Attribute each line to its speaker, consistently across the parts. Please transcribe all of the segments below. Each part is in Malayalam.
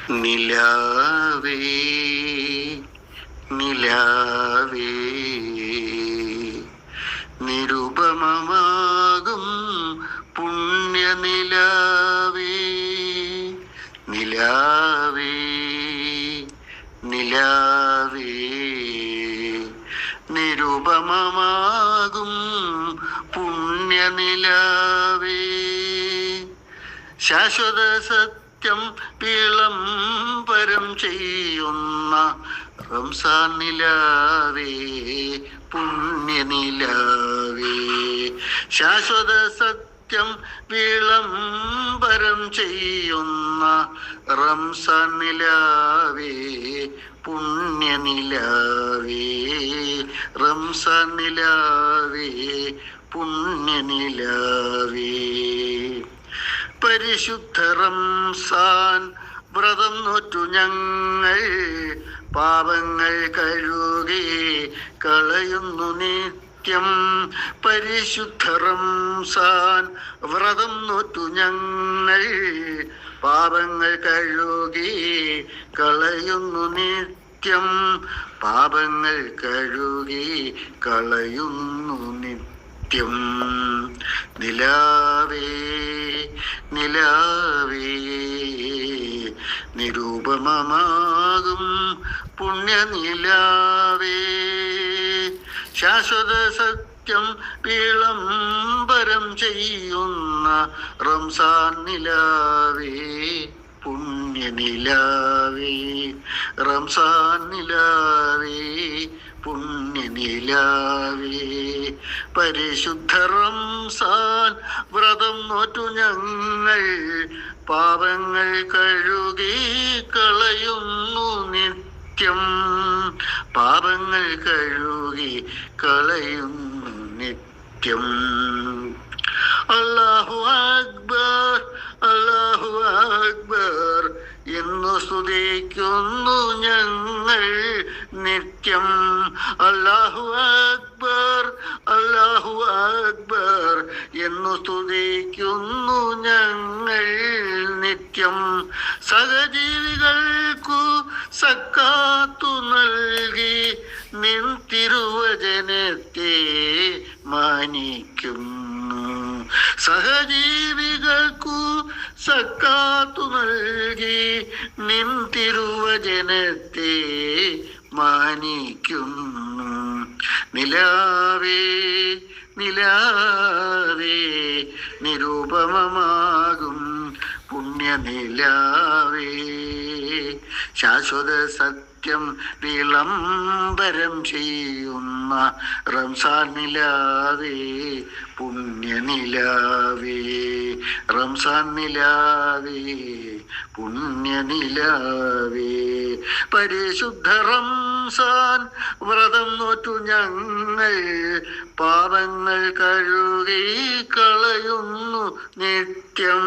Speaker 1: നിലാവേ നിലാവേ നിരുപമമാകും പുണ്യനിലാവേ നിലാവേ നിലാവേ നിരുപമമാകും പുണ്യനിലാവേ ശാശ്വത സത്യം വിളംബരം ചെയ്യുന്ന റംസാൻ നിലാവേ പുണ്യനിലാവേ ശാശ്വത സത്യം വിളംബരം ചെയ്യുന്ന റംസാൻ നിലാവേ പുണ്യനിലാവേ റംസാൻ നിലാവേ പുണ്യനിലാവേ പരിശുദ്ധ റംസാൻ വ്രതം നോറ്റു ഞങ്ങൾ പാപങ്ങൾ കഴുകി കളയുന്നു നിത്യം പരിശുദ്ധ റംസാൻ വ്രതം നോറ്റു ഞങ്ങൾ പാപങ്ങൾ കഴുകി കളയുന്നു നിത്യം പാപങ്ങൾ കഴുകി കളയുന്നു നിത്യം നിലാവേ നിലാവേ നിരൂപമമാകും പുണ്യനിലാവേ ശാശ്വത സത്യം വിളംബരം ചെയ്യുന്ന റംസാൻ നിലാവേ പുണ്യനിലാവേ റംസാൻ നിലാവേ പുണ്യനിലാവേ പരിശുദ്ധ റംസാൻ വ്രതം നോറ്റു ഞങ്ങൾ പാപങ്ങൾ കഴുകി കളയുന്നു നിത്യം പാപങ്ങൾ കഴുകി കളയുന്നു നിത്യം അല്ലാഹു അക്ബർ അല്ലാഹു അക്ബർ എന്നു സ്തുതിക്കുന്നു ഞങ്ങൾ നിത്യം അല്ലാഹു അക്ബർ അല്ലാഹു അക്ബർ എന്നു സ്തുതിക്കുന്നു ഞങ്ങൾ നിത്യം സഹജീവികൾക്കു സക്കാത്തു നൽകി നിൻ തിരുവചനത്തെ മാനിക്കുന്നു സഹജീവികൾക്കു സക്കാത്തു നൽകി നിൻ തിരുവചനത്തെ മാനിക്കുന്നു നിലാവേ നിലാവേ നിരൂപമമാകും പുണ്യനിലാവേ ശാശ്വത സത്യം വിളംബരം ചെയ്യുന്ന റംസാൻ നിലാവേ പുണ്യനിലാവേ റംസാൻ നിലാവേ പുണ്യനിലാവേ പരിശുദ്ധ റംസാൻ വ്രതം നോറ്റു ഞങ്ങൾ പാപങ്ങൾ കഴുകി കളയുന്നു നിത്യം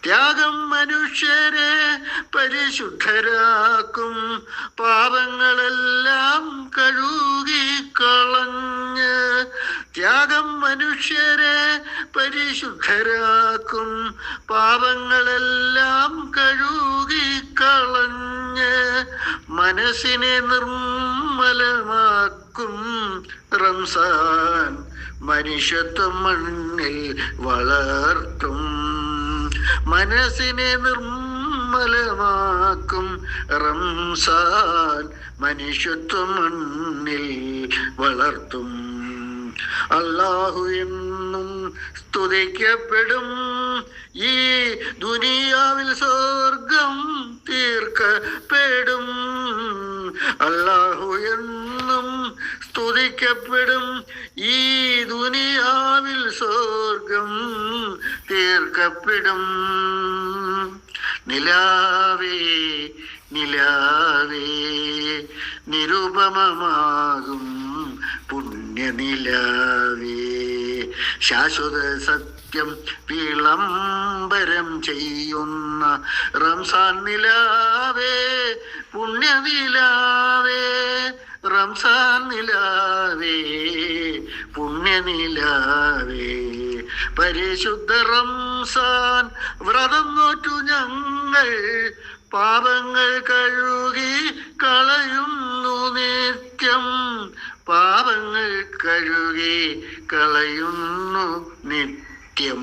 Speaker 1: ത്യാഗം മനുഷ്യരെ പരിശുദ്ധരാക്കും പാപങ്ങളെല്ലാം കഴുകി കളഞ്ഞ് ത്യാഗം മനുഷ്യരെ പരിശുദ്ധരാക്കും പാപങ്ങളെല്ലാം കഴുകി കളഞ്ഞ് മനസ്സിനെ നിർമ്മലമാക്കും റംസാൻ മനുഷ്യത്വം മണ്ണിൽ വളർത്തും മനസ്സിനെ നിർമ്മലമാക്കും റംസാൻ മനുഷ്യത്വം മണ്ണിൽ വളർത്തും അല്ലാഹു എന്നും സ്തുതിക്കപ്പെടും ഈ ദുനിയാവിൽ സ്വർഗം തീർക്കപ്പെടും അല്ലാഹു എന്നും സ്തുതിക്കപ്പെടും ഈ ദുനിയാവിൽ സ്വർഗം തീർക്കപ്പെടും നിലാവേ നിലാവേ നിരുപമമാകും പുണ്യനിലാവേ ശാശ്വത സത്യം വിളംബരം ചെയ്യുന്ന റംസാൻ നിലാവേ പുണ്യനിലാവേ റംസാൻ നിലാവേ പുണ്യനിലാവേ പരിശുദ്ധ റംസാൻ വ്രതം നോറ്റു ഞങ്ങൾ പാപങ്ങൾ കഴുകി കളയുന്നു നിത്യം, പാപങ്ങൾ കഴുകി കളയുന്നു നിത്യം.